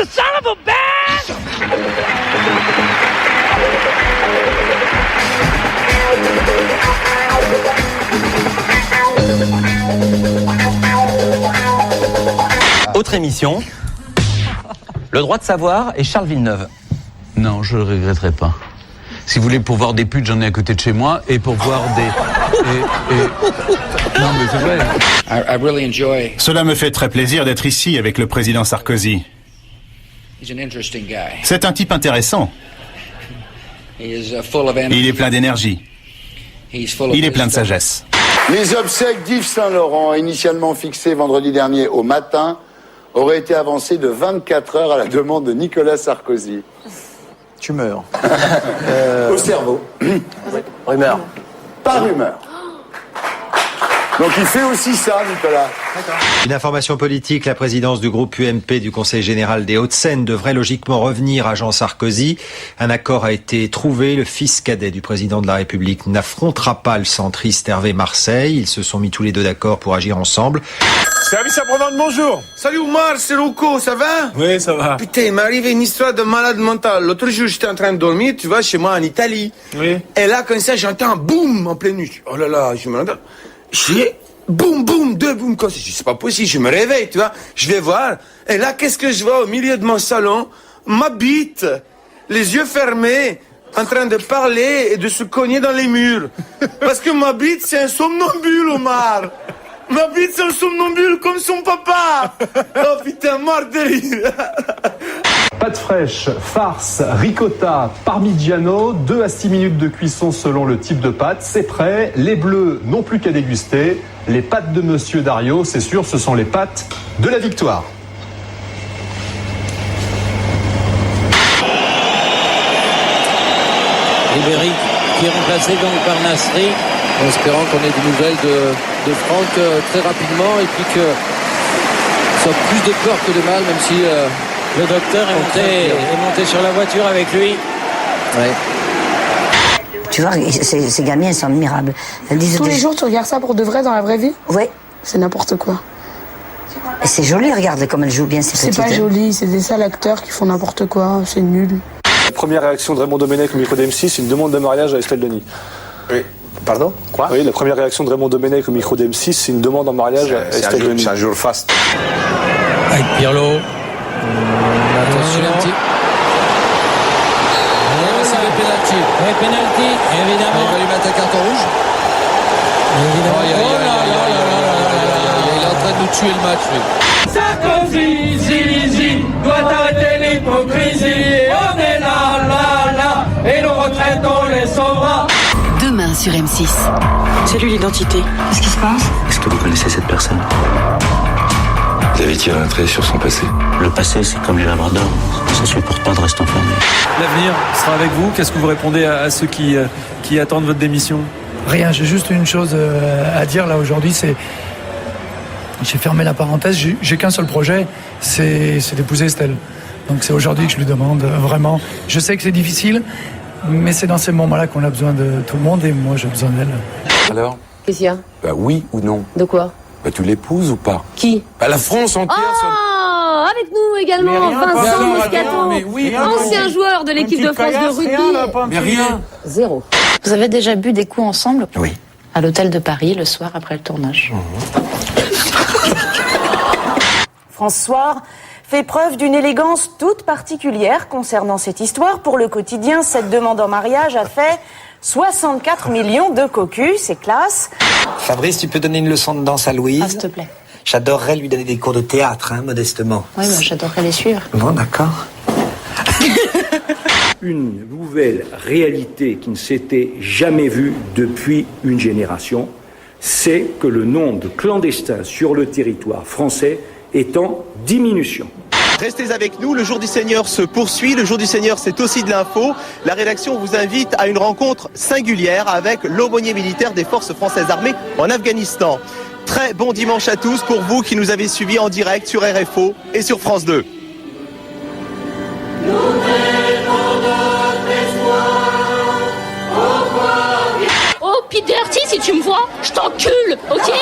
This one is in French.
the son of a bitch! Autre émission, Le droit de savoir et Charles Villeneuve. Non, je le regretterai pas. Si vous voulez, pour voir des putes, j'en ai à côté de chez moi, et pour voir des... Non, mais c'est vrai. I really enjoy. Cela me fait très plaisir d'être ici avec le président Sarkozy. He's an interesting guy. C'est un type intéressant. He is full of energy. Il est plein d'énergie. He's full of Il est plein de wisdom. sagesse. Les obsèques d'Yves Saint-Laurent, initialement fixées vendredi dernier au matin, auraient été avancées de 24 heures à la demande de Nicolas Sarkozy. Tu meurs. Au cerveau. Rumeur. Par rumeur. Donc il fait aussi ça, Nicolas. Une information politique, la présidence du groupe UMP du Conseil général des Hauts-de-Seine devrait logiquement revenir à Jean Sarkozy. Un accord a été trouvé. Le fils cadet du président de la République n'affrontera pas le centriste Hervé Marseille. Ils se sont mis tous les deux d'accord pour agir ensemble. Service après-vente, bonjour. Salut Omar, c'est Rocco, ça va? Oui, ça va. Putain, il m'est arrivé une histoire de malade mental. L'autre jour, j'étais en train de dormir, tu vois, chez moi en Italie. Oui. Et là, comme ça, j'entends un boum en pleine nuit. Oh là là, je me rendors. Je dis, boum, boum, deux boum, comme ça. Je dis, c'est pas possible, je me réveille, tu vois. Je vais voir. Et là, qu'est-ce que je vois au milieu de mon salon? Ma bite, les yeux fermés, en train de parler et de se cogner dans les murs. Parce que ma bite, c'est un somnambule, Omar. Ma bite, c'est un somnambule comme son papa. Oh putain, mort de rire. Pâte fraîche, farce, ricotta, parmigiano, 2 à 6 minutes de cuisson selon le type de pâte, c'est prêt. Les bleus n'ont plus qu'à déguster. Les pâtes de Monsieur Dario, c'est sûr, ce sont les pâtes de la victoire. Ribéry qui est remplacé donc par Nasri, en espérant qu'on ait des nouvelles de Franck très rapidement et puis que soit plus de peur que de mal, même si le docteur est monté sur la voiture avec lui. Ouais. Tu vois, ces gamins sont admirables. Tous les jours, tu regardes ça pour de vrai dans la vraie vie? Oui. C'est n'importe quoi. Et c'est joli, regarde comme elle joue bien ces petites. C'est pas joli, c'est des sales acteurs qui font n'importe quoi, c'est nul. La première réaction de Raymond Domenech au micro d'M6, c'est une demande de mariage à Estelle Denis. Oui. Pardon? Quoi? Oui, la première réaction de Raymond Domenech au micro d'M6, c'est une demande en mariage à Estelle Denis. C'est un jour faste. Avec Pirlo. Attention. C'est le penalty. Le penalty, évidemment. Il va lui mettre un carton rouge. Évidemment. Il est en train de nous tuer le match, lui. Sarkozy, Zizi, doit arrêter l'hypocrisie. On est là, et nos retraites, on les sauvera. Demain sur M6. Salut l'identité. Qu'est-ce qui se passe? Est-ce que vous connaissez cette personne? Vous avez tiré un trait sur son passé. Le passé, c'est comme les labradors. Ça ne supporte pas de rester enfermé. L'avenir sera avec vous. Qu'est-ce que vous répondez à ceux qui attendent votre démission? Rien, j'ai juste une chose à dire là aujourd'hui, c'est... J'ai fermé la parenthèse, j'ai qu'un seul projet, c'est d'épouser Estelle. Donc c'est aujourd'hui que je lui demande vraiment. Je sais que c'est difficile, mais c'est dans ces moments-là qu'on a besoin de tout le monde et moi j'ai besoin d'elle. Alors? Qu'est-ce qu'il y a? Bah oui ou non? De quoi? Bah tu l'épouses ou pas? Qui? Bah la France entière. Oh, avec nous également, Vincent Moscato, ancien joueur de l'équipe de France de rugby. Mais rien. Zéro. Vous avez déjà bu des coups ensemble? Oui. À l'hôtel de Paris, le soir après le tournage. François fait preuve d'une élégance toute particulière concernant cette histoire. Pour le quotidien, cette demande en mariage a fait 64 millions de cocus, c'est classe. Fabrice, tu peux donner une leçon de danse à Louise? Ah, s'il te plaît. J'adorerais lui donner des cours de théâtre, modestement. Oui, j'adorerais les suivre. Bon, d'accord. Une nouvelle réalité qui ne s'était jamais vue depuis une génération, c'est que le nombre de clandestins sur le territoire français est en diminution. Restez avec nous, le Jour du Seigneur se poursuit, le Jour du Seigneur c'est aussi de l'info. La rédaction vous invite à une rencontre singulière avec l'aumônier militaire des forces françaises armées en Afghanistan. Très bon dimanche à tous pour vous qui nous avez suivis en direct sur RFO et sur France 2. Oh, Peter, si tu me vois, je t'encule, ok?